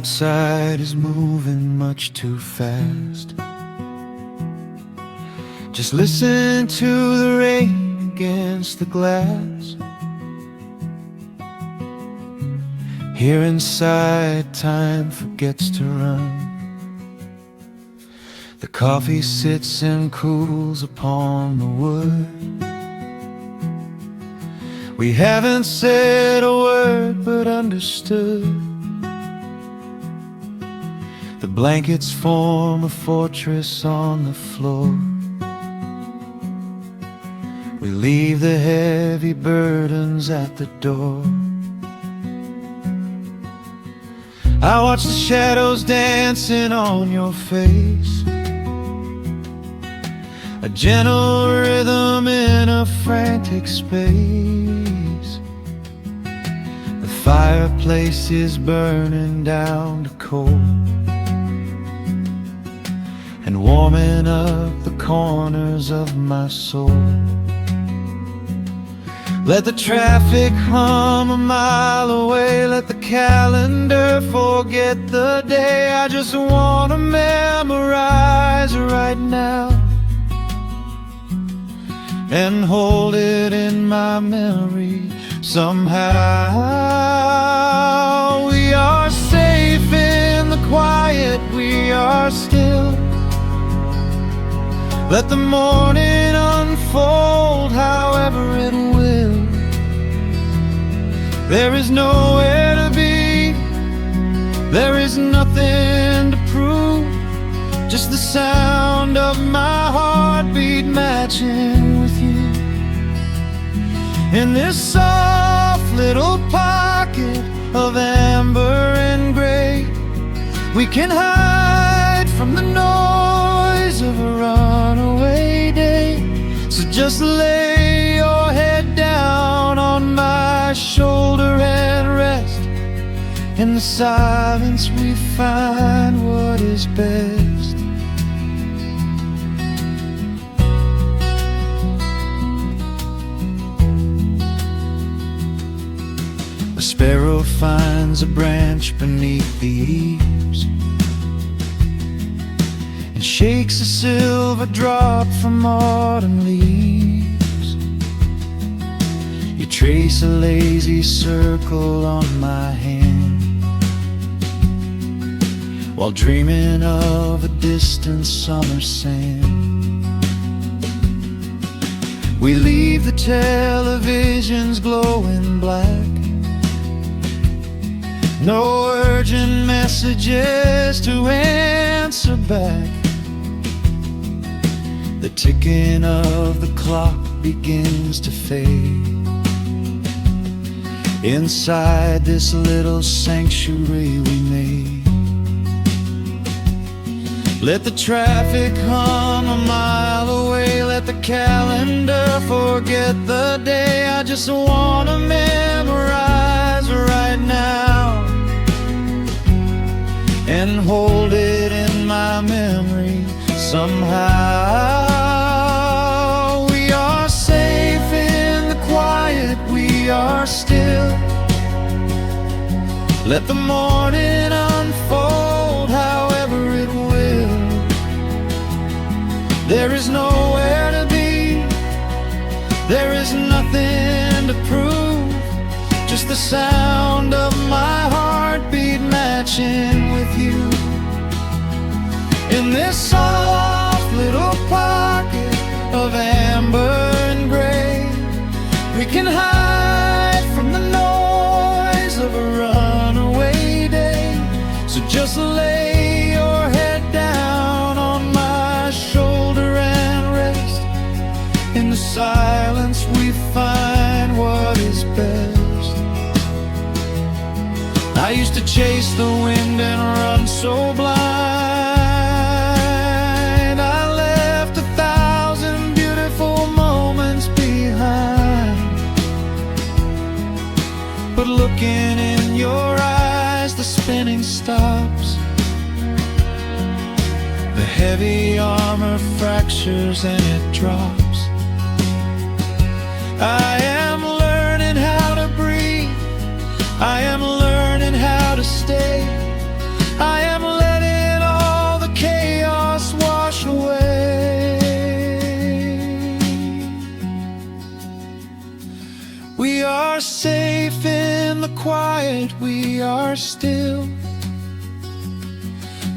outside is moving much too fast. Just listen to the rain against the glass. Here inside, time forgets to run. The coffee sits and cools upon the wood. We haven't said a word but understood. The blankets form a fortress on the floor. We leave the heavy burdens at the door. I watch the shadows dancing on your face, a gentle rhythm in a frantic space. The fireplace is burning down to coal and warming up the corners of my soul. Let the traffic hum a mile away, let the calendar forget the day. I just want to memorize right now and hold it in my memory somehow. We are safe in the quiet, we are still. Let the morning unfold however it will. There is nowhere to be, there is nothing to prove, just the sound of my heartbeat matching with you. In this soft little pocket of amber and gray, we can hide from the noise of a runaway day. So just lay your head down on my shoulder and rest. In the silence we find what is best. A sparrow finds a branch beneath the eaves and shakes a silver drop from autumn leaves. You trace a lazy circle on my hand while dreaming of a distant summer sand. We leave the televisions glowing black, no urgent messages to answer back. The ticking of the clock begins to fade inside this little sanctuary we made. Let the traffic hum a mile away, let the calendar forget the day. I just want to memorize right now and hold it in my memory somehow. We are safe in the quiet, we are still. Let the morning unfold however it will. There is nowhere to be, there is nothing to prove, just the sound of my heartbeat matching with you. In this soft little pocket of amber and gray, we can hide from the noise of a runaway day. So just lay your head down on my shoulder and rest. In the silence we find what is best. I used to chase the wind and run so blind. I left 1,000 beautiful moments behind. But looking in your eyes, the spinning stops. The heavy armor fractures and it drops. I am learning how to breathe, I am learning how to stay.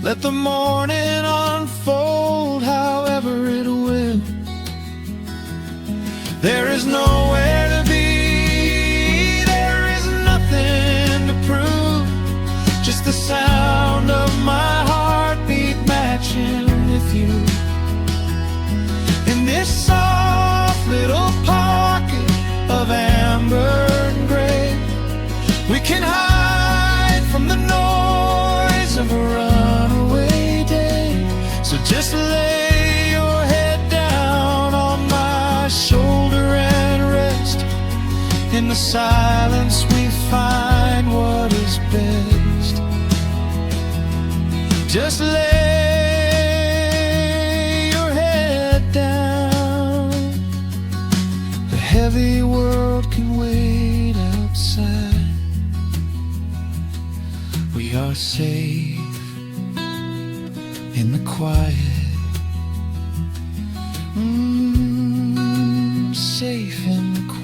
Let the morning unfold however it will. There is nowhere to be, there is nothing to prove, just the sound of my heartbeat matching with you. In this soft little pocket of amber and gray, we can hide from the noise of a runaway day. So just lay your head down on my shoulder and rest. In the silence we find what is best. Just lay your head down. The heavy world can wait outside. We are safe in the quiet. Safe in the quiet.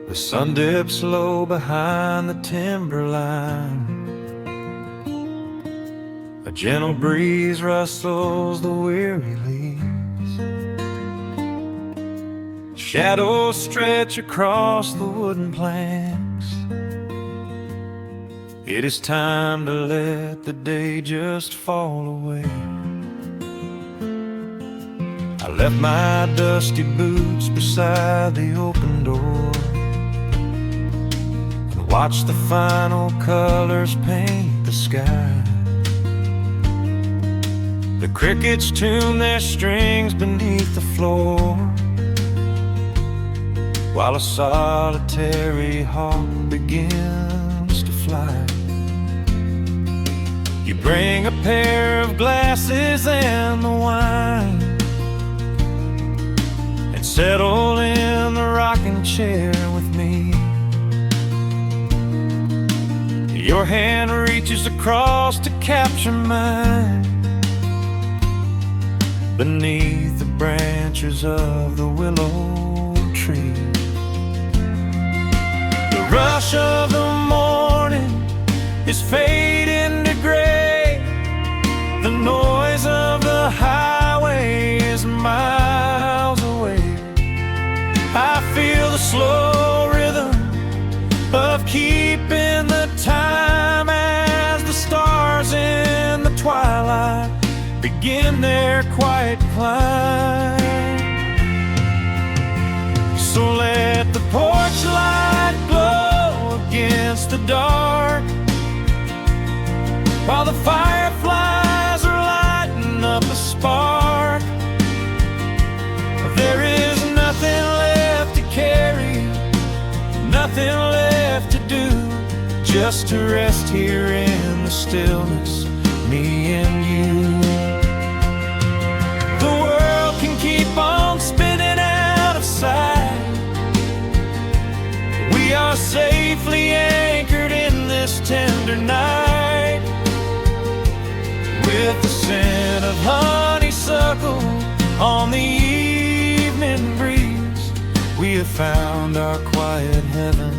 The sun dips low behind the timberline. A gentle breeze rustles the weary leaves. Shadows stretch across the wooden planks. It is time to let the day just fall away. I left my dusty boots beside the open door. Watch the final colors paint the sky. The crickets tune their strings beneath the floor, while a solitary hawk begins to fly. You bring a pair of glasses and the wine, and settle in the rocking chair with me. Your hand reaches across to capture mine, beneath the branches of the willow tree. The rush of the morning is fading to gray. The noise of the highway is miles away. I feel the slow rhythm of keeping the time as the stars in the twilight begin their quiet climb. So let the porch light glow against the dark, while the fireflies are lighting up a spark. There is nothing left to carry, nothing left to do, just to rest here in the stillness, me and you. The world can keep on spinning out of sight. We are safely anchored in this tender night. With the scent of honeysuckle on the evening breeze, we have found our quiet heaven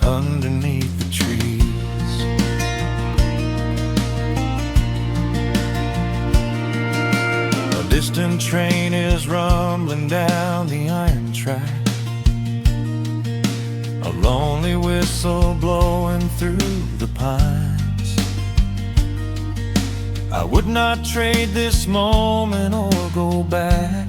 underneath the trees. A distant train is rumbling down the iron track, a lonely whistle blowing through the pines. I would not trade this moment or go back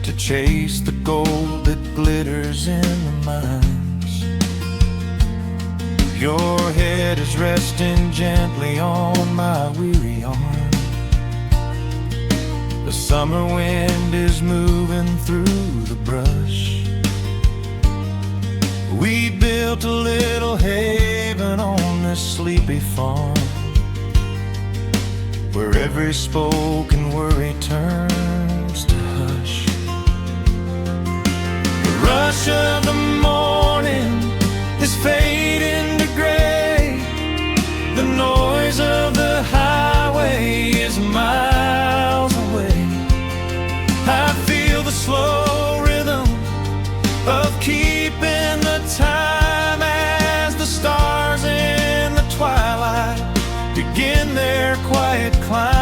to chase the gold that glitters in the mines. Your head is resting gently on my weary arm. The summer wind is moving through the brush. We built a little haven on this sleepy farm, where every spoken worry turns to hush. The rush of the morning is fading to gray. The noise of the highway is miles away. I feel the slow rhythm of keeping the time as the stars in the twilight begin their quiet climb.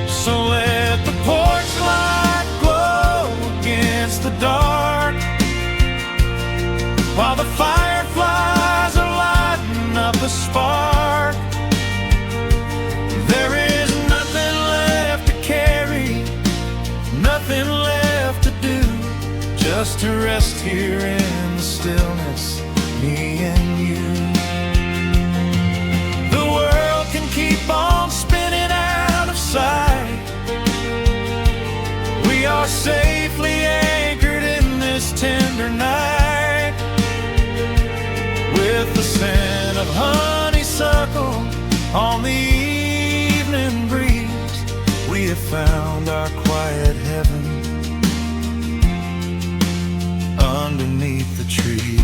So let the porch light glow against the dark, while the fireflies are lighting up a spark. There is nothing left to carry, nothing left to do, just to rest here in the stillness, me and you. The world can keep on spinning out of sight. We are safely anchored in this tender night. With the scent of honeysuckle on the evening breeze, we have found our quiet heaven underneath the trees.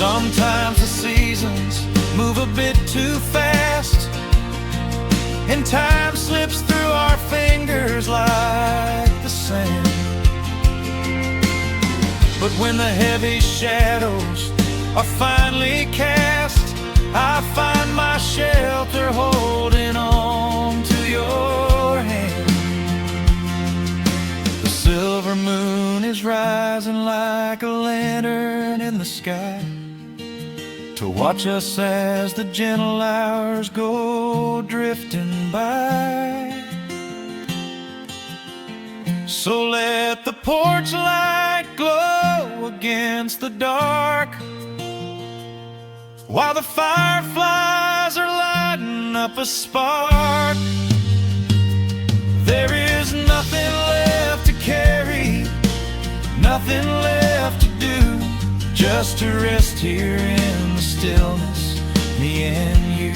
Sometimes the seasons move a bit too fast, and time slips through our fingers like the sand. But when the heavy shadows are finally cast, I find my shelter holding on to your hand. The silver moon is rising like a lantern in the sky to watch us as the gentle hours go drifting by. So let the porch light glow against the dark, while the fireflies are lighting up a spark. There is nothing left to carry, nothing left to do, just to rest here in the stillness, me and you.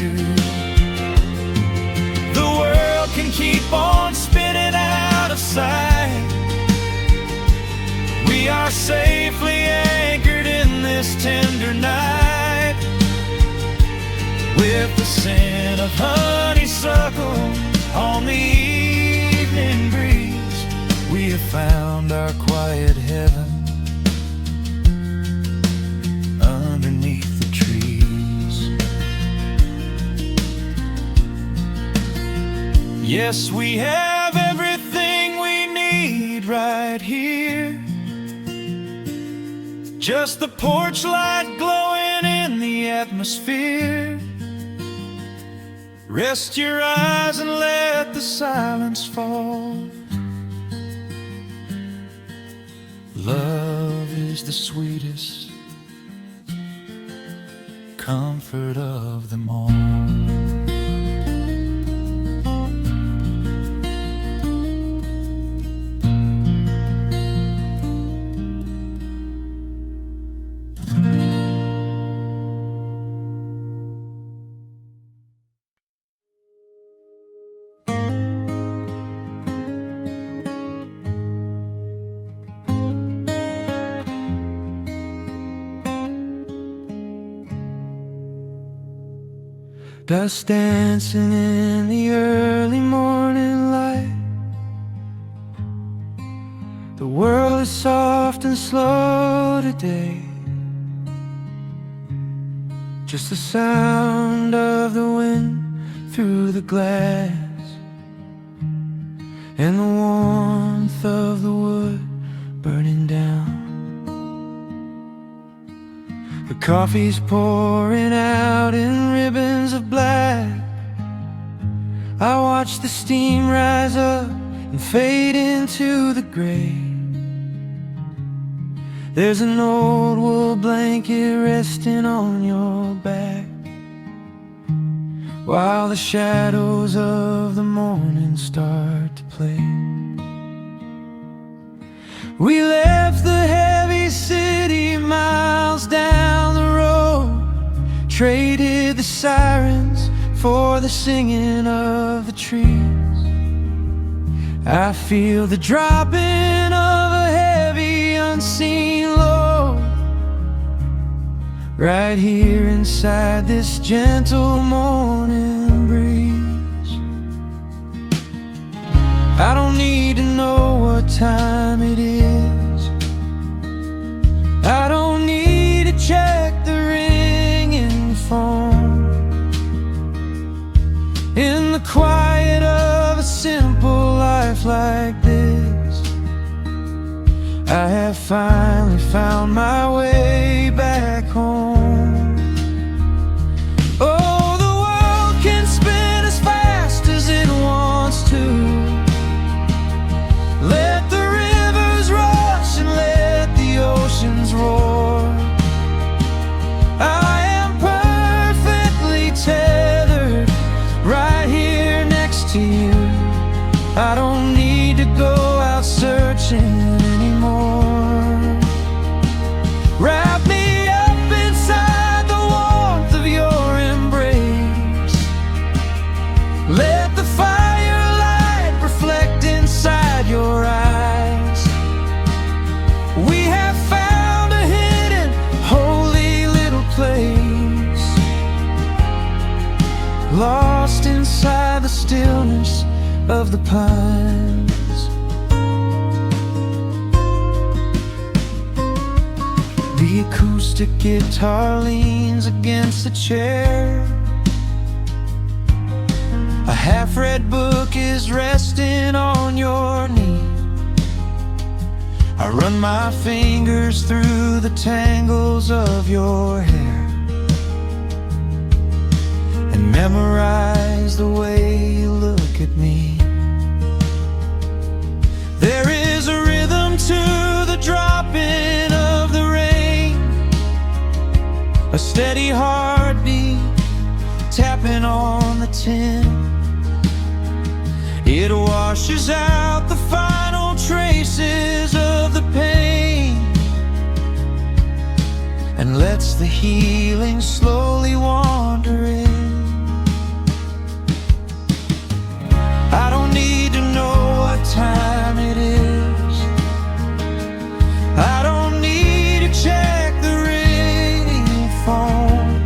The world can keep on spinning out of sight. We are safely anchored in this tender night. With the scent of honeysuckle on the evening breeze, we have found our quiet heaven underneath the trees. Yes, we have everything we need right here. Just the porch light glowing in the atmosphere. Rest your eyes and let the silence fall. Love is the sweetest comfort of them all. Dust dancing in the early morning light. The world is soft and slow today. Just the sound of the wind through the glass, and the warmth of the wood burning down. The coffee's pouring out in ribbons of black. I watch the steam rise up and fade into the gray. There's an old wool blanket resting on your back, while the shadows of the morning start to play. We left the heavy city miles down the road sirens for the singing of the trees. I feel the dropping of a heavy unseen load right here inside this gentle morning breeze. I don't need to know what time it is. I don't need to check the ringing phone. In the quiet of a simple life like this, I have finally found my way back home. Oh, the world can spin as fast as it wants to. Let the rivers rush and let the oceans roar. I am perfectly tethered right here next to you. I don't need to go out searching anymore. Wrap me up inside the warmth of your embrace. Let the firelight reflect inside your eyes. We have found a hidden, holy little place, lost inside the stillness of the pines. The acoustic guitar leans against the chair. A half-read book is resting on your knee. I run my fingers through the tangles of your hair and memorize the way you look at me. There is a rhythm to the dropping of the rain, a steady heartbeat tapping on the tin. It washes out the final traces of the pain and lets the healing slowly wander in. I don't need to know what time it is. I don't need to check the ringing phone.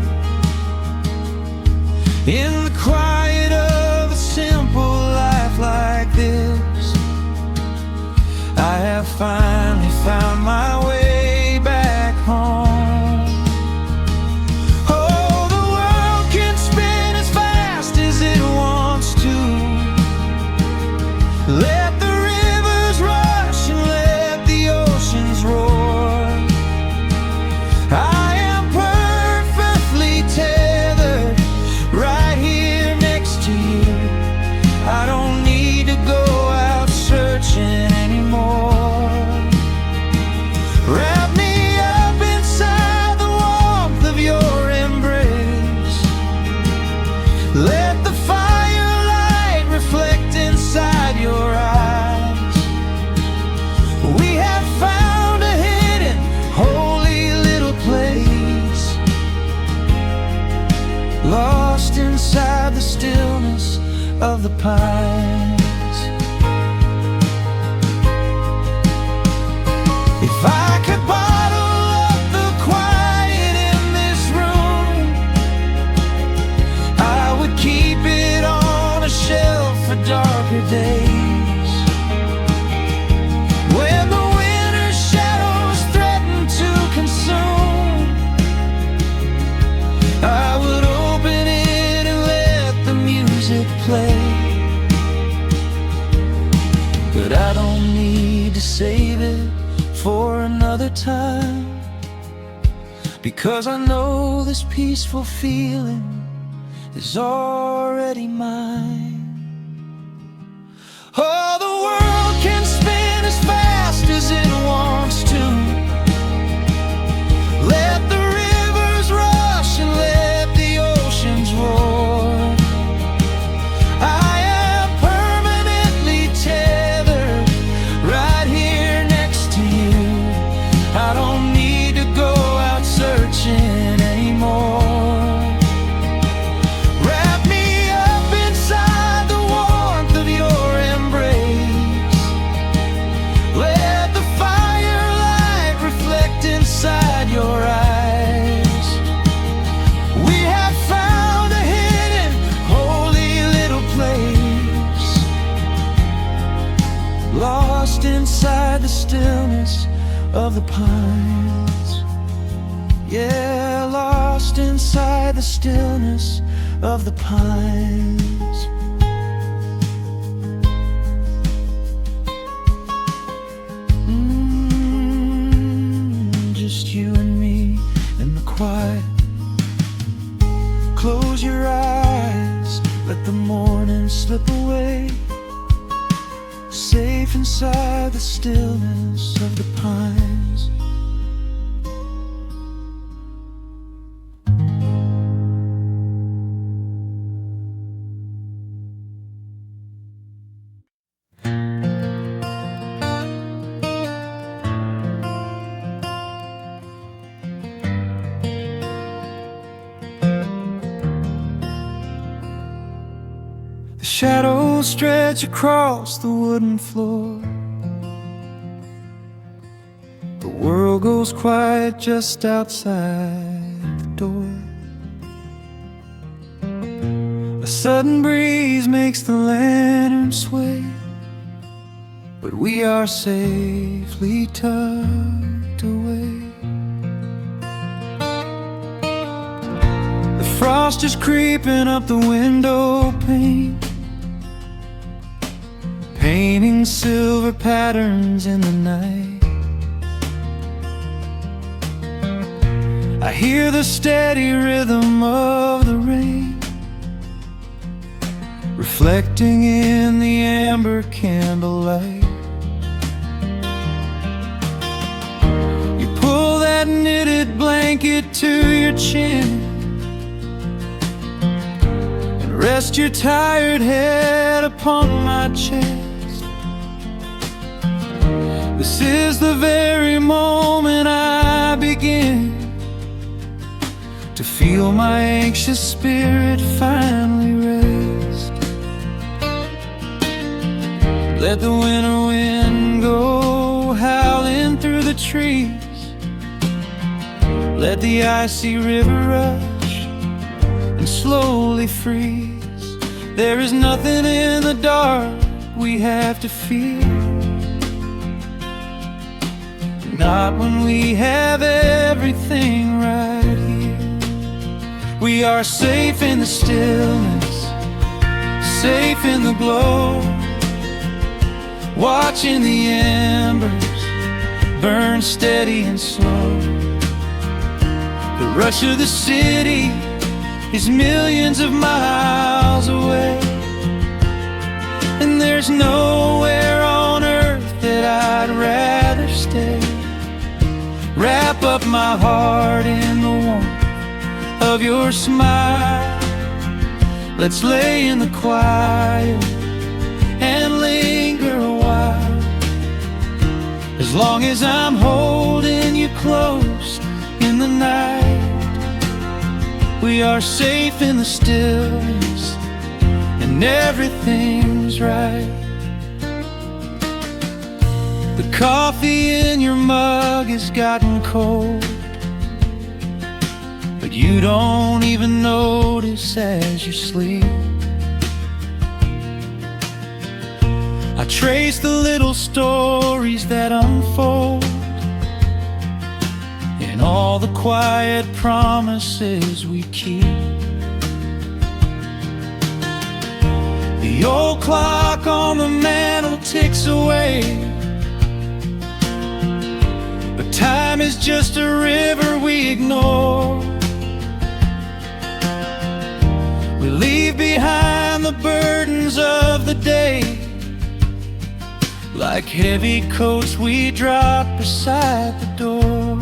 In the quiet of a simple life like this, I have finally found my way back home. Oh, the world can spin as fast as it wants to. Let the rivers rush and let the oceans roar. I am perfectly tethered right here next to you. I don't need to go out searching anymore. Wrap me up inside the warmth of your embrace. Let the firelight reflect inside your eyes. We have found a hidden, holy little place, lost inside the stillness of the pines. If I could bottle up the quiet in this room, I would keep it on a shelf for darker days. When the winter shadows threaten to consume, I would open it and let the music play. But I don't need to save it for another time, because I know this peaceful feeling is already mine. Oh, the world can spin as fast as it wants to. Let the rivers rush and let the oceans roar. I am permanently tethered right here next to you. I don't need to go out searching anymore. of the pines. Yeah, lost inside the stillness of the pines. Just you and me in the quiet. Close your eyes, let the morning slip away, safe inside the stillness of the pines. The shadows stretch across the wooden floor. The world goes quiet just outside the door. A sudden breeze makes the lantern sway, but we are safely tucked away. The frost is creeping up the window pane, painting silver patterns in the night. I hear the steady rhythm of the rain, reflecting in the amber candlelight. You pull that knitted blanket to your chin and rest your tired head upon my chest. This is the very moment I begin to feel my anxious spirit finally rest. Let the winter wind go howling through the trees. Let the icy river rush and slowly freeze. There is nothing in the dark we have to fear, not when we have everything right here. We are safe in the stillness, safe in the glow, watching the embers burn steady and slow. The rush of the city is millions of miles away, and there's nowhere on earth that I'd rather stay. Wrap up my heart in the warmth of your smile. Let's lay in the quiet and linger a while. As long as I'm holding you close in the night, we are safe in the stillness and everything's right. The coffee in your mug has gotten cold, but you don't even notice as you sleep. I trace the little stories that unfold in all the quiet promises we keep. The old clock on the mantel ticks away, but time is just a river we ignore. We leave behind the burdens of the day, like heavy coats we drop beside the door.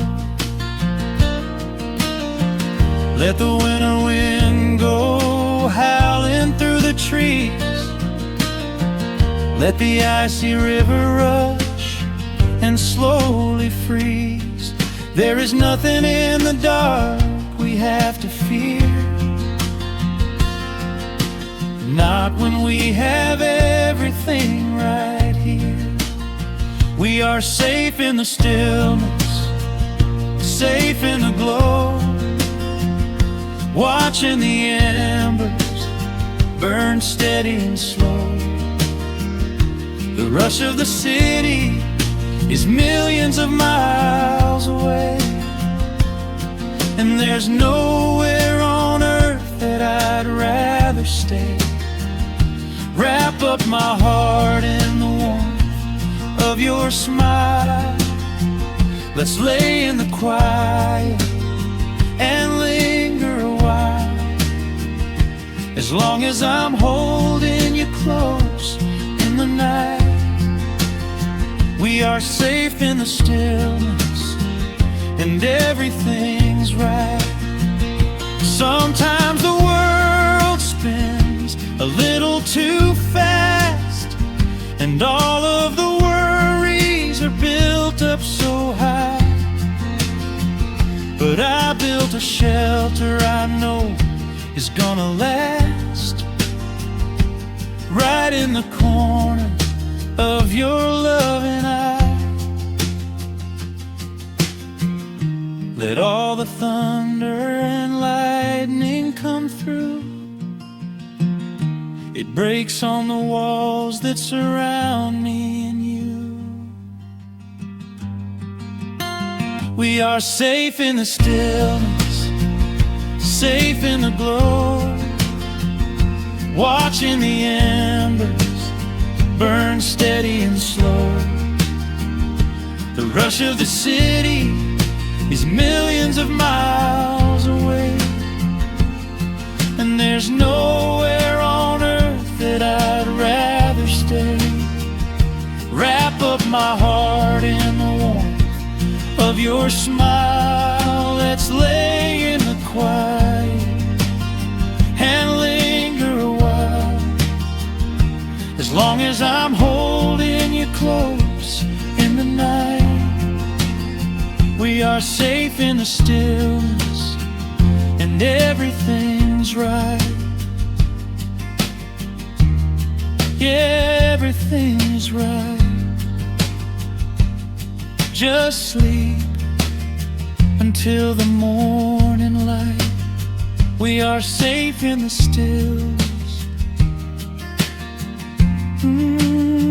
Let the winter wind go howling through the trees. Let the icy river rush and slowly freeze. There is nothing in the dark we have to fear, not when we have everything right here. We are safe in the stillness, safe in the glow, watching the embers burn steady and slow. The rush of the city is millions of miles away, and there's nowhere on earth that I'd rather stay. Wrap up my heart in the warmth of your smile. Let's lay in the quiet and linger a while. As long as I'm holding you close in the night, we are safe in the stillness, and everything's right. Sometimes the world spins a little too fast, and all of the worries are built up so high. But I built a shelter I know is gonna last, right in the corner of your loving eye. Let all the thunder and lightning come through. It breaks on the walls that surround me and you. We are safe in the stillness, safe in the glow, watching the embers burn steady and slow. The rush of the city is millions of miles away, and there's nowhere on earth that I'd rather stay. Wrap up my heart in the warmth of your smile. Let's lay in the quiet and linger a while. As long as I'm holding you close in the night, we are safe in the stillness, and everything's right. Yeah, everything's right. Just sleep until the morning light. We are safe in the stillness,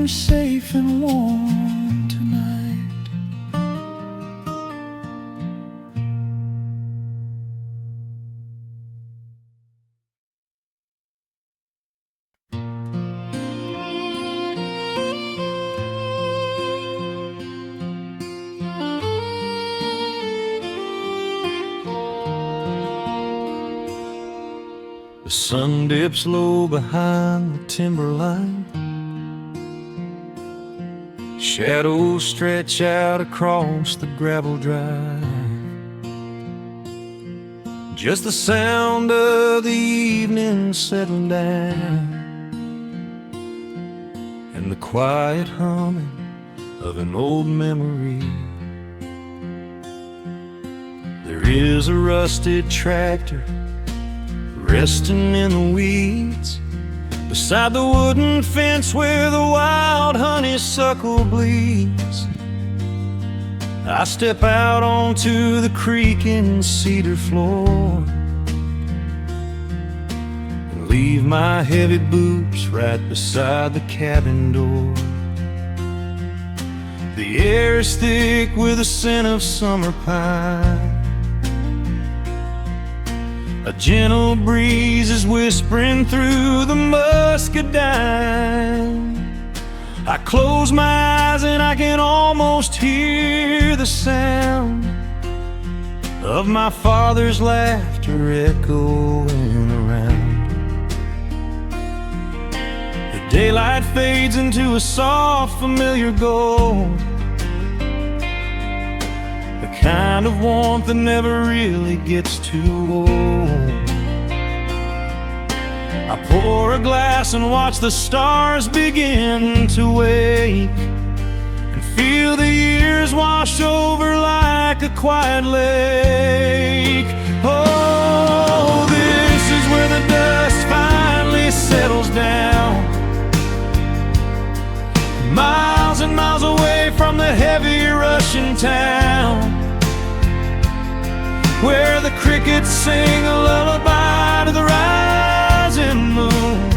safe and warm tonight. The sun dips low behind the timberline. Shadows stretch out across the gravel drive. Just the sound of the evening settling down, and the quiet humming of an old memory. There is a rusted tractor resting in the weeds beside the wooden fence where the wild honeysuckle bleeds. I step out onto the creaking cedar floor and leave my heavy boots right beside the cabin door. The air is thick with the scent of summer pine. A gentle breeze is whispering through the muscadine. I close my eyes and I can almost hear the sound of my father's laughter echoing around. The daylight fades into a soft, familiar gold, the kind of warmth that never really gets too old. I pour a glass and watch the stars begin to wake, and feel the years wash over like a quiet lake. Oh, this is where the dust finally settles down, miles and miles away from the heavy Russian town, where the crickets sing a lullaby to the rising moon,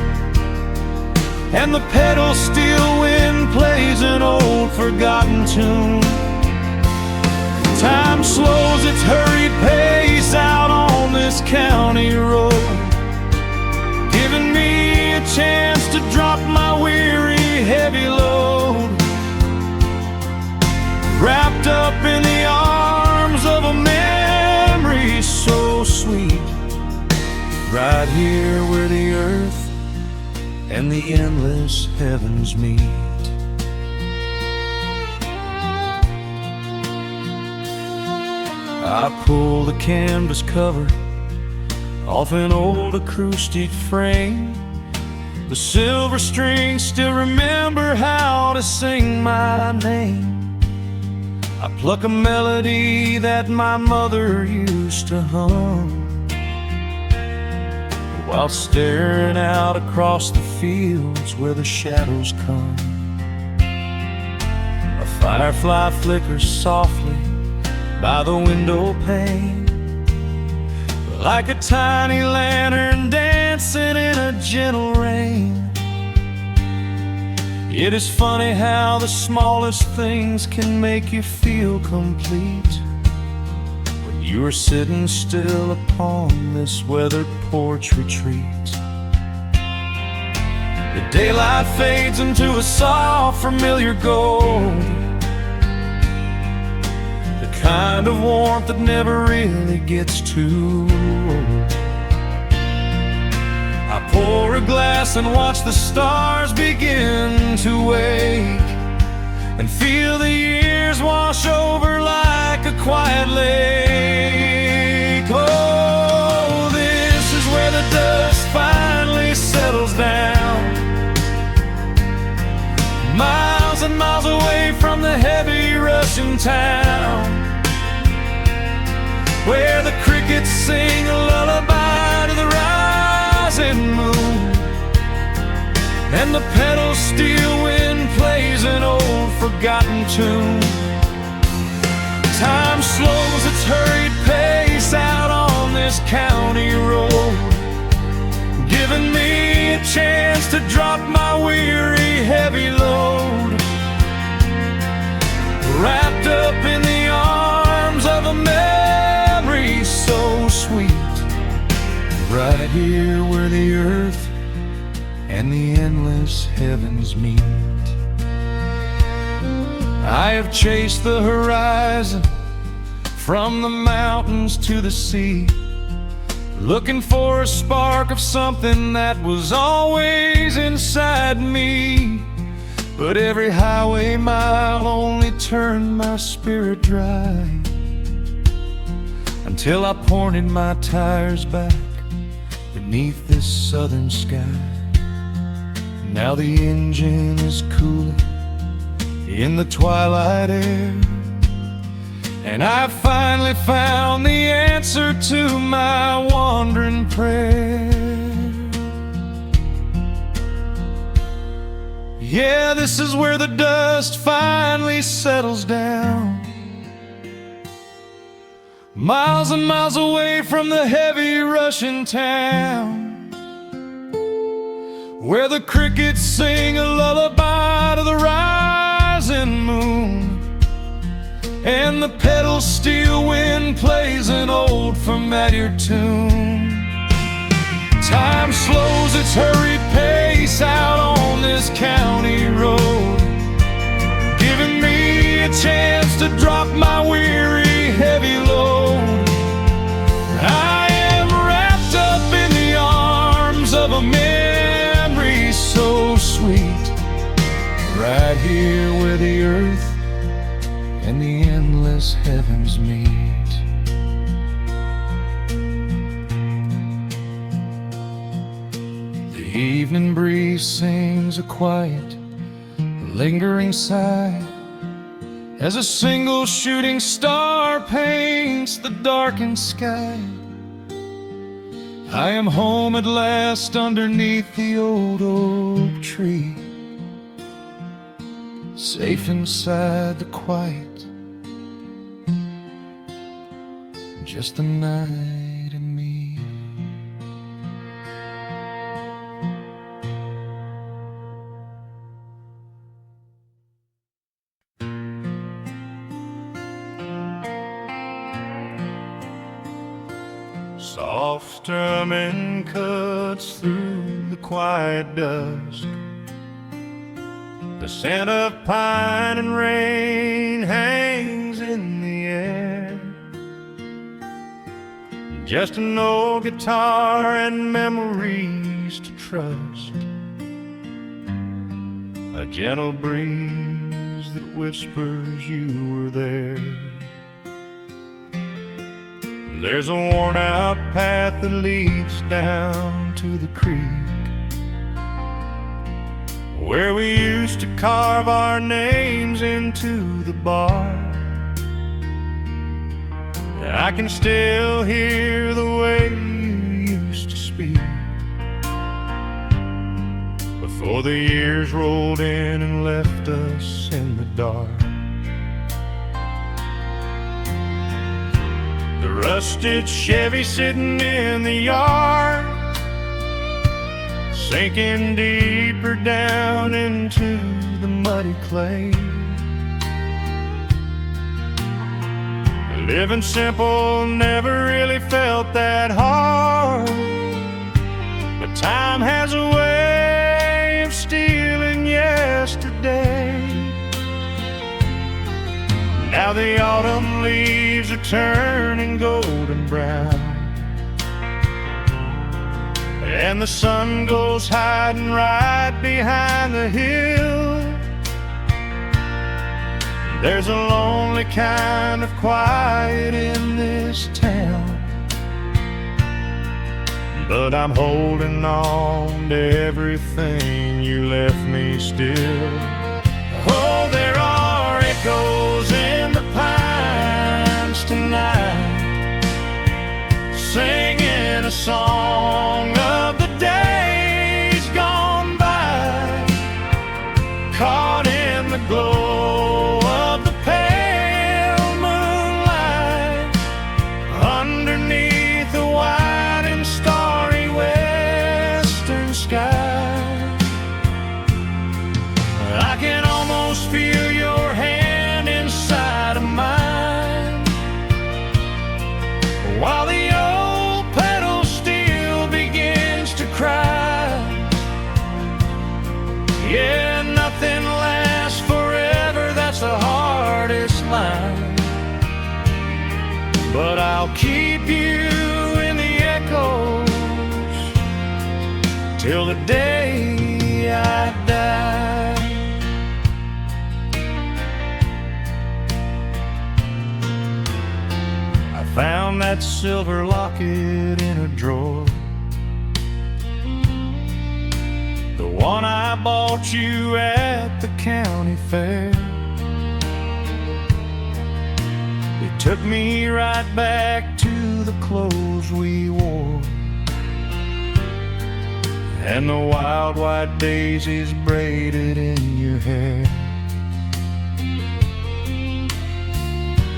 and the pedal steel wind plays an old forgotten tune. Time slows its hurried pace out on this county road, giving me a chance to drop my weary, heavy load, wrapped up in the arms of a memory so sweet, right here where the earth and the endless heavens meet. I pull the canvas cover off an old acoustic frame. The silver strings still remember how to sing my name. I pluck a melody that my mother used to hum while staring out across the fields where the shadows come. A firefly flickers softly by the window pane, like a tiny lantern dancing in a gentle rain. It is funny how the smallest things can make you feel complete when you are sitting still upon this weathered porch retreat. The daylight fades into a soft, familiar gold, kind of warmth that never really gets too old. I pour a glass and watch the stars begin to wake, and feel the years wash over like a quiet lake. Oh, this is where the dust finally settles down, miles and miles away from the heavy Russian town, where the crickets sing a lullaby to the rising moon, and the pedal steel wind plays an old forgotten tune. Time slows its hurried pace out on this county road, giving me a chance to drop my weary, heavy load, wrapped up in the arms of a memory so sweet, right here where the earth and the endless heavens meet. I have chased the horizon from the mountains to the sea, looking for a spark of something that was always inside me. But every highway mile only turned my spirit dry, until I pointed my tires back beneath this southern sky. Now the engine is cooling in the twilight air, and I finally found the answer to my wandering prayer. Yeah, this is where the dust finally settles down, miles and miles away from the heavy Russian town, where the crickets sing a lullaby to the rising moon, and the pedal steel wind plays an old familiar tune. Time slows its hurried pace out on this county road, giving me a chance to drop my weary, heavy load. I am wrapped up in the arms of a memory so sweet, right here where the earth and the endless heavens meet. The evening breeze sings a quiet, lingering sigh as a single shooting star paints the darkened sky. I am home at last underneath the old oak tree, safe inside the quiet, just the night and me. strumming cuts through the quiet dusk. The scent of pine and rain hangs in the air. Just an old guitar and memories to trust. A gentle breeze that whispers you were there. There's a worn-out path that leads down to the creek, where we used to carve our names into the bark. I can still hear the way you used to speak before the years rolled in and left us in the dark. The rusted Chevy sitting in the yard, sinking deeper down into the muddy clay. Living simple never really felt that hard, but time has a way of stealing yesterday. Now the autumn leaves are turning golden brown, and the sun goes hiding right behind the hill. There's a lonely kind of quiet in this town, but I'm holding on to everything you left me still. Oh, there are echoes in the pines tonight, singing a song of the days gone by, caught in the glow of the pale moonlight, underneath the wide and starry western sky. I can almost feel your hand inside of mine, while the old pedal steel begins to cry. Yeah, nothing lasts forever, that's the hardest line, but I'll keep you in the echoes till the day I die. I found that silver locket in a drawer, the one I bought you at the county fair. It took me right back to the clothes we wore, and the wild white daisies braided in your hair.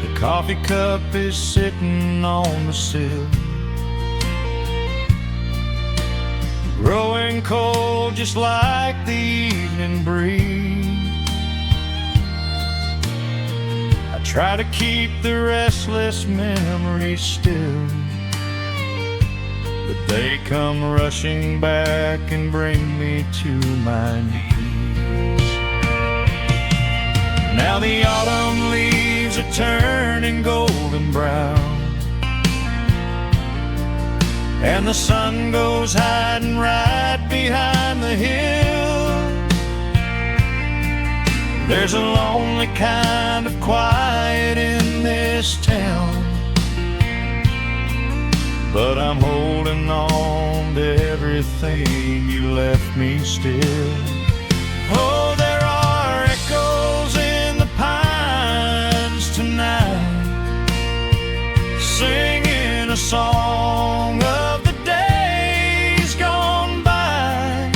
The coffee cup is sitting on the sill, growing cold just like the evening breeze. I try to keep the restless memories still, but they come rushing back and bring me to my knees. Now the autumn leaves are turning golden brown, and the sun goes hiding right behind the hill. There's a lonely kind of quiet in this town, but I'm holding on to everything you left me still. Oh, there are echoes in the pines tonight, singing a song of the days gone by,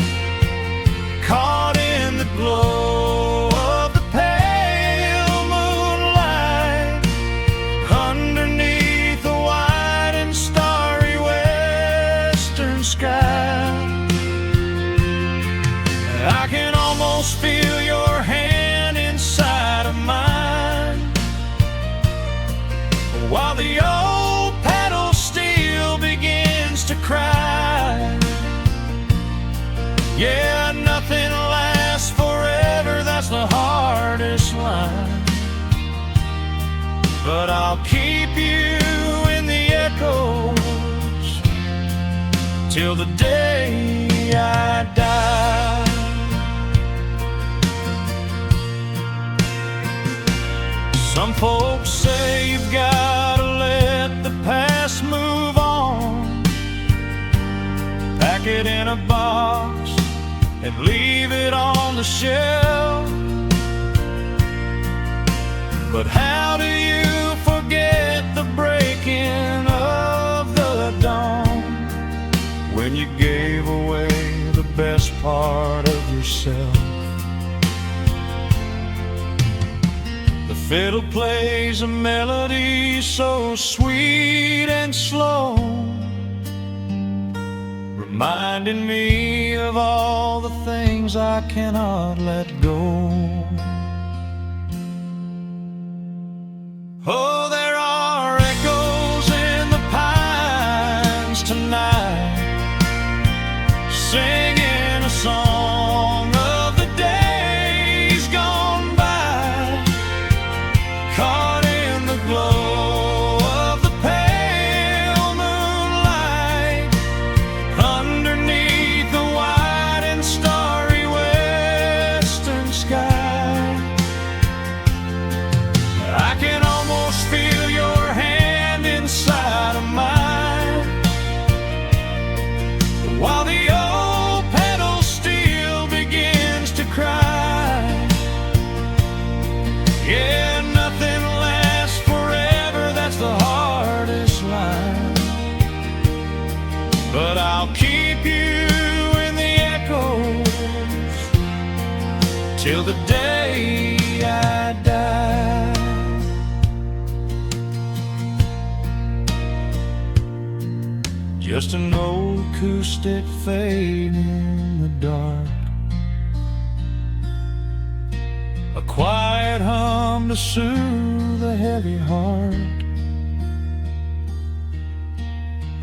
caught in the glow of the pale moonlight, underneath the wide and starry western sky. I can almost feel your hand inside of mine, while the old pedal steel begins to cry. Yeah, nothing lasts forever, that's the hardest line. But I'll keep you in the echoes till the day I die. Some folks say you've gotta let the past move on, pack it in a box and leave it on the shelf. But how do you forget the breaking of the dawn, when you gave away the best part of yourself? The fiddle plays a melody so sweet and slow, reminding me of all the things I cannot let go. Oh, there are echoes in the pines tonight, singing a song of the days gone by, caught in the glow of the pale moonlight, underneath the wide and starry western sky. I can almost feel your hand inside of mine, while the old pedal steel begins to cry. Yeah, nothing lasts forever, that's the hardest line. But I'll keep you in the echoes till the day I die. Just an old acoustic fade in the dark, a quiet hum to soothe a heavy heart.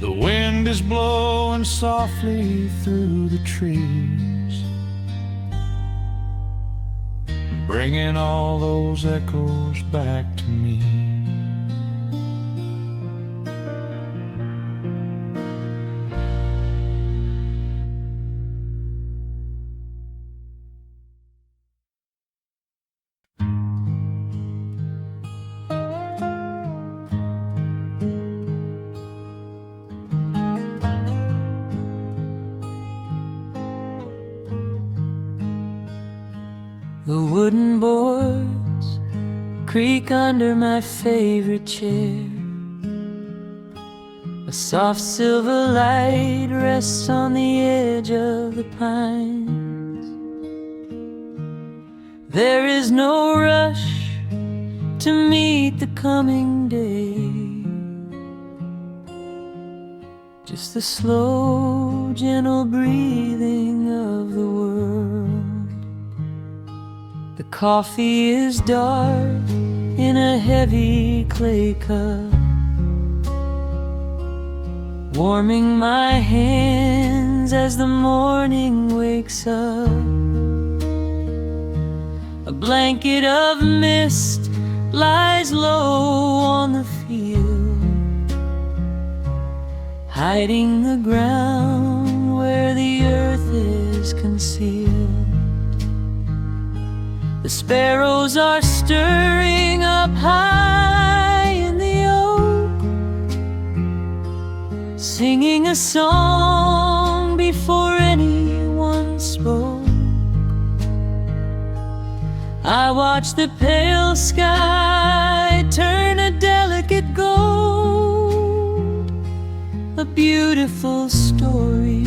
The wind is blowing softly through the trees, bringing all those echoes back to me. The wooden boards creak under my favorite chair. A soft silver light rests on the edge of the pines. There is no rush to meet the coming day, just the slow, gentle breathing of the world. The coffee is dark in a heavy clay cup, warming my hands as the morning wakes up. A blanket of mist lies low on the field, hiding the ground where the earth is concealed. The sparrows are stirring up high in the oak, singing a song before anyone spoke. I watch the pale sky turn a delicate gold, a beautiful story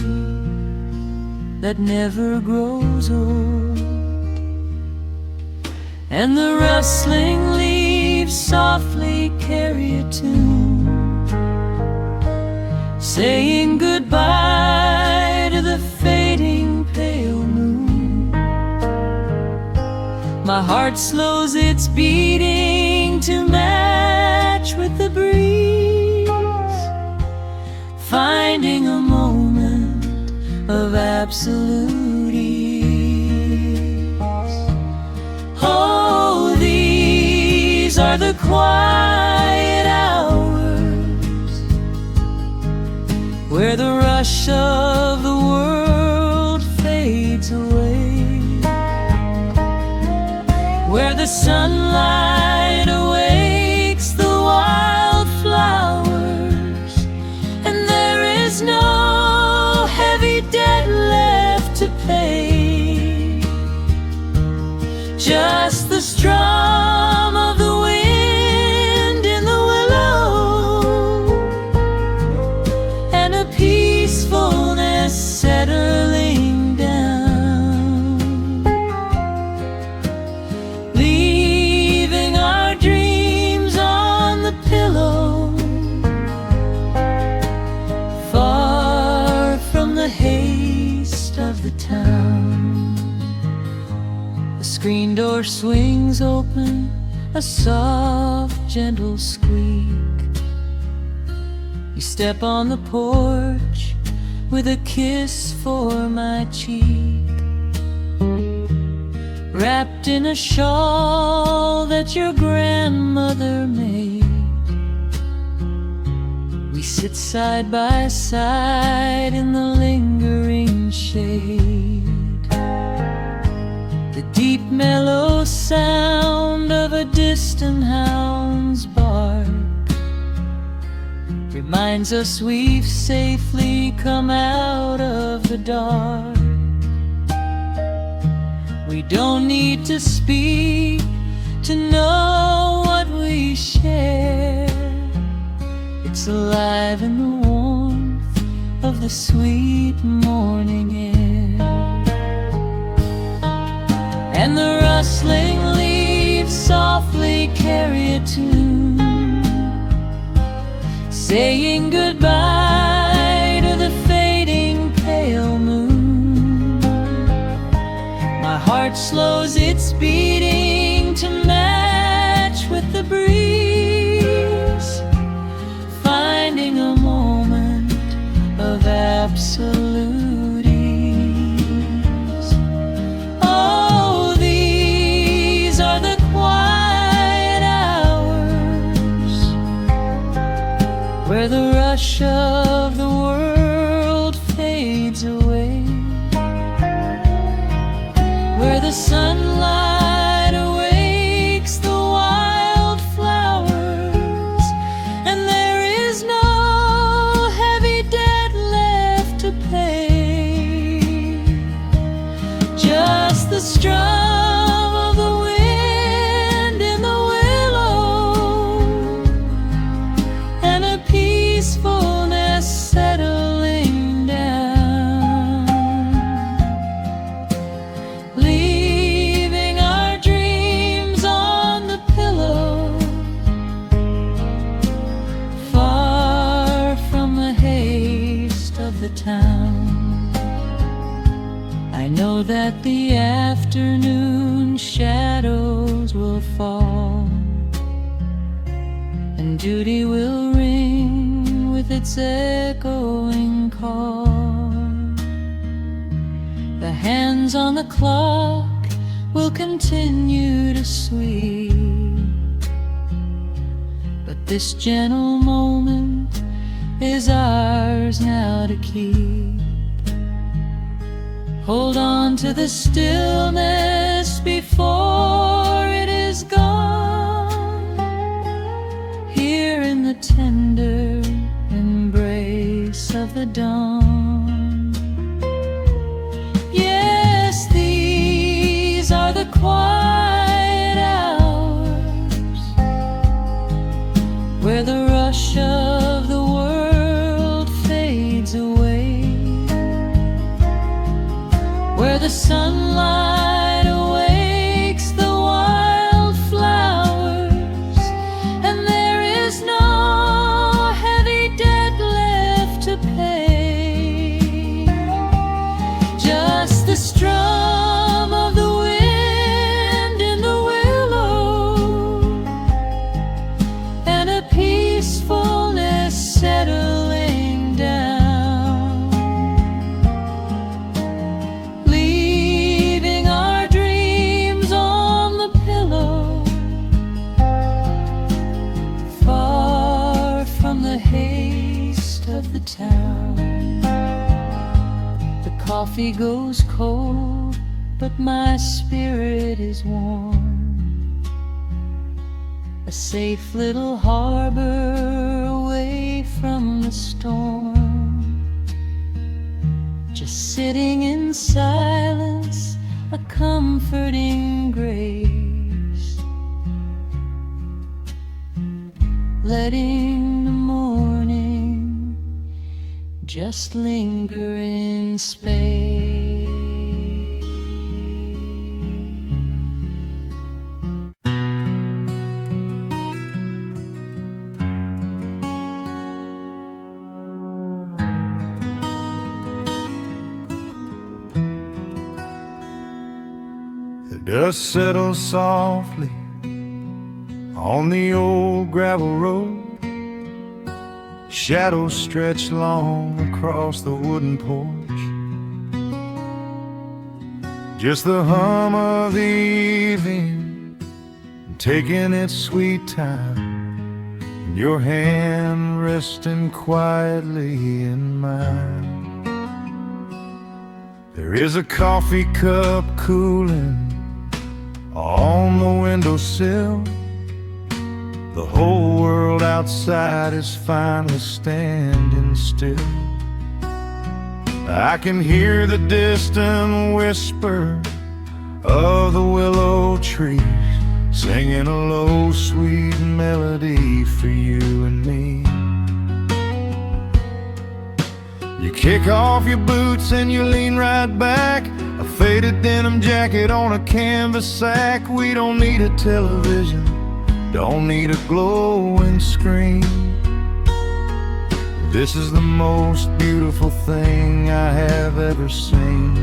that never grows old. And the rustling leaves softly carry a tune, saying goodbye to the fading pale moon. My heart slows its beating to match with the breeze, finding a moment of absolute are the quiet hours, where the rush of the world fades away, where the sunlight awakes the wildflowers, and there is no heavy debt left to pay, just the strum of the wind in the willow, and a peacefulness settling down, leaving our dreams on the pillow, far from the haste of the town. The screen door swings open, a soft, gentle squeak. You step on the porch with a kiss for my cheek, wrapped in a shawl that your grandmother made. We sit side by side in the lingering shade. The deep mellow sound of a distant hound's bark reminds us we've safely come out of the dark. We don't need to speak to know what we share. It's alive in the warmth of the sweet morning air, and the rustling leaves softly carry a tune, saying goodbye to the fading pale moon. My heart slows its beating to match with the breeze, finding a moment of absolute ease. Oh, these are the quiet hours, where the rush of the world fades away, where the sunlight awakes the wildflowers, and there is no heavy debt left to pay, just the strum of the wind in the willow, and a peacefulness settling down, leaving our dreams on the pillow, far from the haste of the town. I know that the afternoon shadows will fall, and duty will ring with its echoing call. The hands on the clock will continue to sweep, but this gentle moment is ours now to keep. Hold on to the stillness before it is gone, here in the tender embrace of the dawn. Yes, these are the quiet hours, where the rush of the world fades away, where the sunlight awakes the wildflowers, and there is no heavy debt left to pay, just the strum of the wind in the willow, and a peacefulness settling down, leaving our coffee goes cold, but my spirit is warm. A safe little harbor away from the storm. Just sitting in silence, a comforting grace, letting the morning just linger in space. The dust settles softly on the old gravel road. Shadows stretch long across the wooden porch. Just the hum of the evening taking its sweet time, and your hand resting quietly in mine. There is a coffee cup cooling on the windowsill. The whole world outside is finally standing still. I can hear the distant whisper of the willow trees, singing a low, sweet melody for you and me. You kick off your boots and you lean right back, a faded denim jacket on a canvas sack. We don't need a television, don't need a glowing screen. This is the most beautiful thing I have ever seen.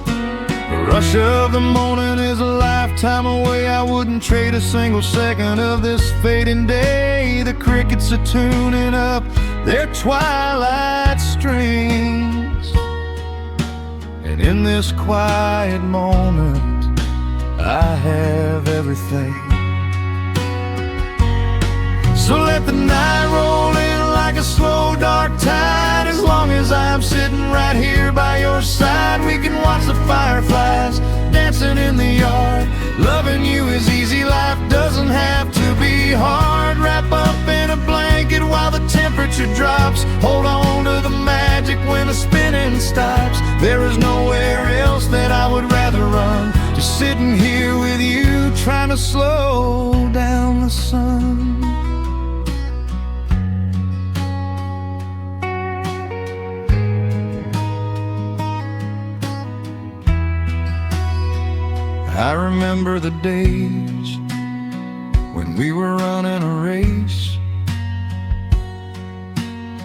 The rush of the morning is a lifetime away. I wouldn't trade a single second of this fading day. The crickets are tuning up their twilight strings, and in this quiet moment I have everything. So let the night roll in like a slow dark tide. As long as I'm sitting right here by your side, we can watch the fireflies dancing in the yard. Loving you is easy, life doesn't have to be hard. Wrap up in a blanket while the temperature drops. Hold on to the magic when the spinning stops. There is nowhere else that I would rather run, just sitting here with you, trying to slow down the sun. I remember the days when we were running a race,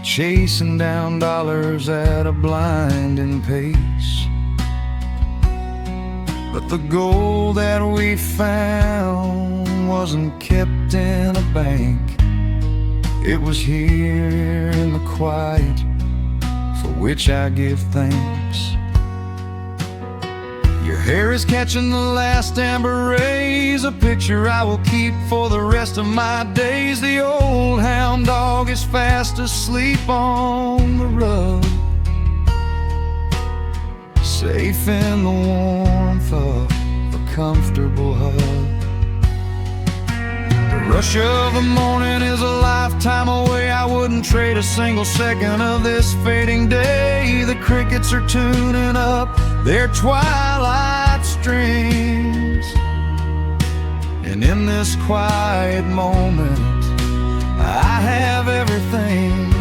chasing down dollars at a blinding pace. But the gold that we found wasn't kept in a bank. It was here in the quiet, for which I give thanks. Your hair is catching the last amber rays, a picture I will keep for the rest of my days. The old hound dog is fast asleep on the rug, safe in the warmth of a comfortable hug. The rush of the morning is a lifetime away. I wouldn't trade a single second of this fading day. The crickets are tuning up their twilight strings, and in this quiet moment I have everything.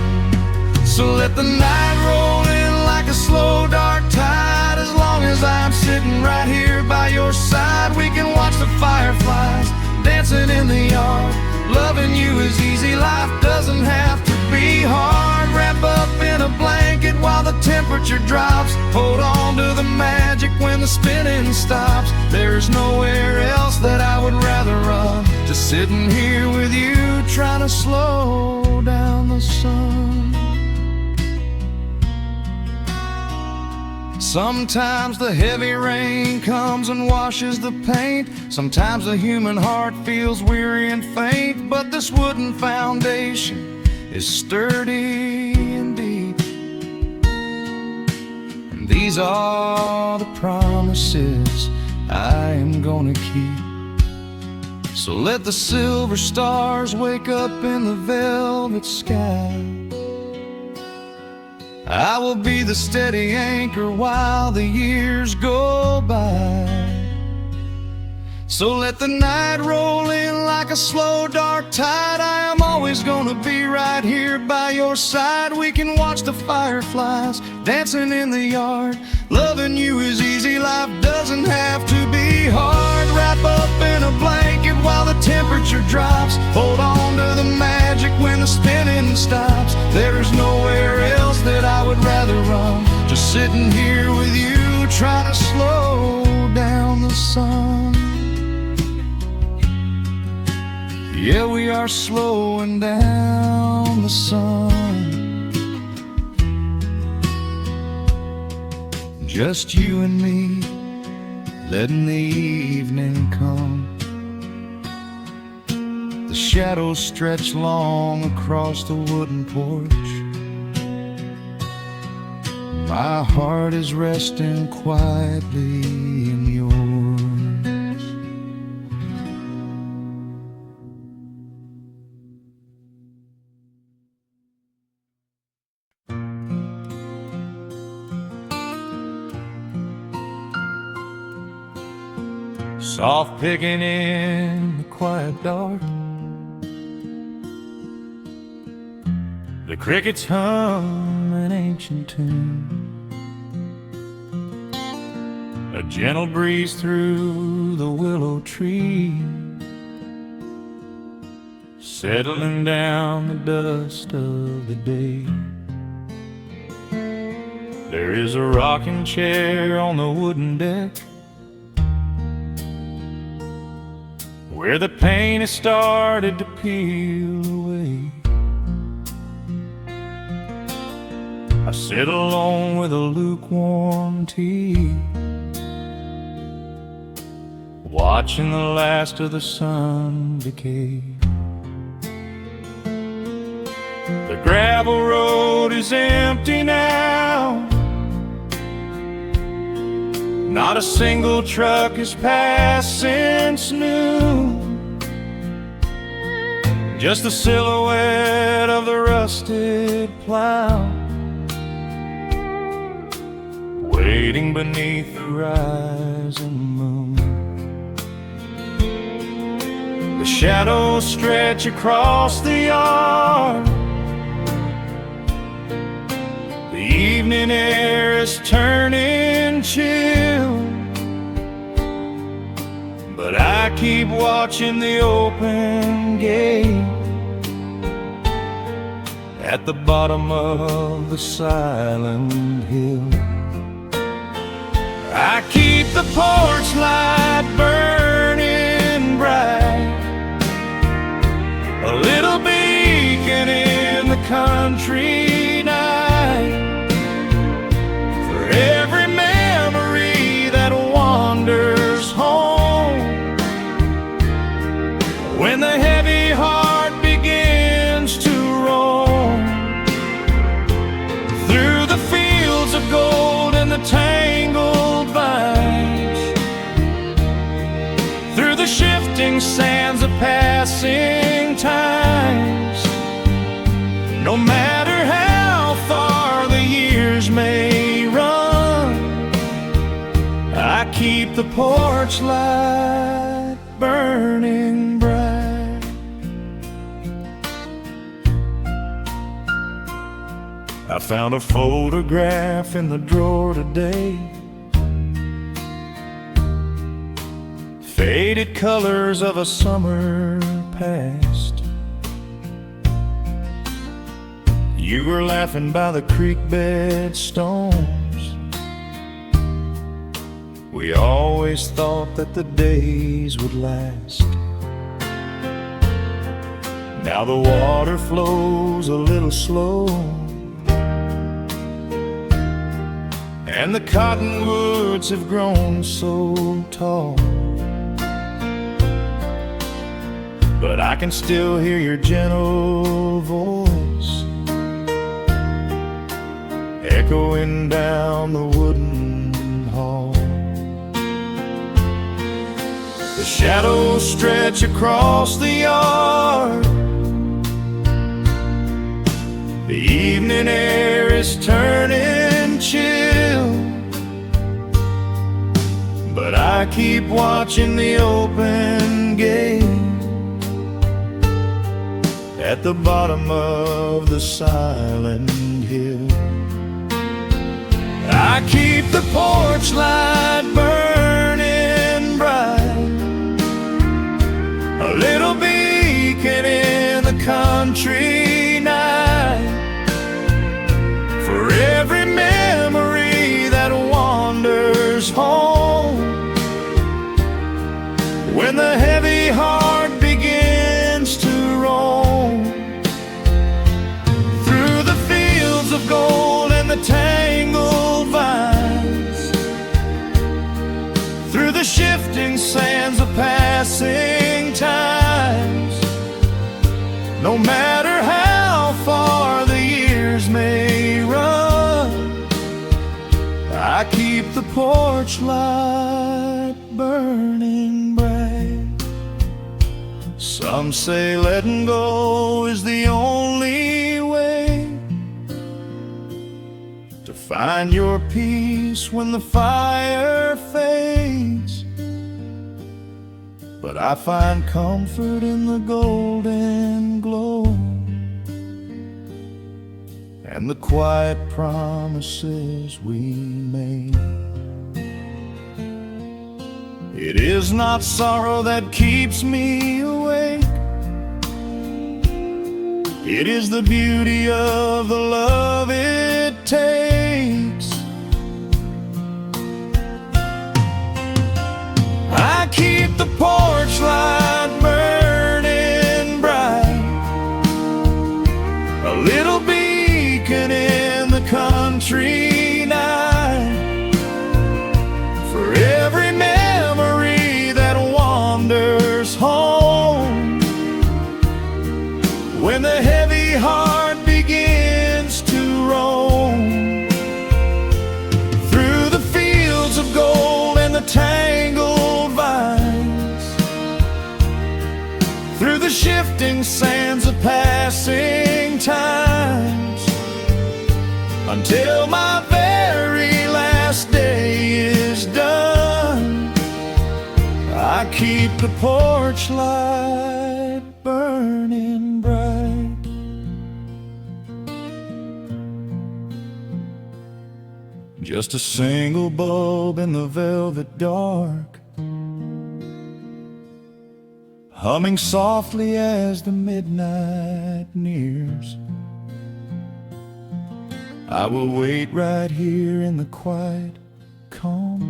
So let the night roll in like a slow dark tide. As long as I'm sitting right here by your side, we can watch the fireflies dancing in the yard. Loving you is easy, life doesn't have to be hard. Wrap up in a blanket while the temperature drops. Hold on to the magic when the spinning stops. There's nowhere else that I would rather run, just sitting here with you, trying to slow down the sun. Sometimes the heavy rain comes and washes the paint. Sometimes the human heart feels weary and faint. But this wooden foundation is sturdy and deep, These are the promises I am gonna keep. So let the silver stars wake up in the velvet sky. I will be the steady anchor while the years go by. So let the night roll in like a slow dark tide. I am always gonna be right here by your side. We can watch the fireflies dancing in the yard. Loving you is easy, life doesn't have to be hard. Wrap up in a blanket while the temperature drops. Hold on to the magic when the spinning stops. There is nowhere else that I would rather run. Just sitting here with you, trying to slow down the sun. Yeah, we are slowing down the sun. Just you and me, letting the evening come. The shadows stretch long across the wooden porch. My heart is resting quietly in yours. Soft picking in the quiet dark, the crickets hum an ancient tune. A gentle breeze through the willow tree, settling down the dust of the day. There is a rocking chair on the wooden deck, where the paint has started to peel away. I sit alone with a lukewarm tea, watching the last of the sun decay. The gravel road is empty now. Not a single truck has passed since noon. Just the silhouette of the rusted plow, waiting beneath the rising moon. The shadows stretch across the yard. The evening air is turning chill, but I keep watching the open gate at the bottom of the silent hill. I keep the porch light burning bright, a little beacon in the country night, for every memory that wanders home. When the heavy heart begins to roam through the fields of gold and the tangled vines, through the shifting sands of passing times, no matter how far the years may run, I keep the porch light burning bright. I found a photograph in the drawer today, faded colors of a summer past. You were laughing by the creek bed stones. We always thought that the days would last. Now the water flows a little slow, and the cottonwoods have grown so tall, but I can still hear your gentle voice echoing down the wooden shadows stretch across the yard. The evening air is turning chill, but I keep watching the open gate at the bottom of the silent hill. I keep the porch light burning bright, a little beacon in the country night, for every memory that wanders home. When the heavy heart begins to roam through the fields of gold and the tangled vines, through the shifting sands of passing times, no matter how far the years may run, I keep the porch light burning bright. Some say letting go is the only way to find your peace when the fire fades, but I find comfort in the golden glow and the quiet promises we made. It is not sorrow that keeps me awake, it is the beauty of the love it takes. I keep the porch light burning bright, a little beacon in the country night, for every memory that wanders home. When the heavy heart begins to roam through the fields of gold and the tangled vines, through the shifting sands of passing times, until my very last day is done, I keep the porch light burning bright. Just a single bulb in the velvet dark, humming softly as the midnight nears. I will wait right here in the quiet, calm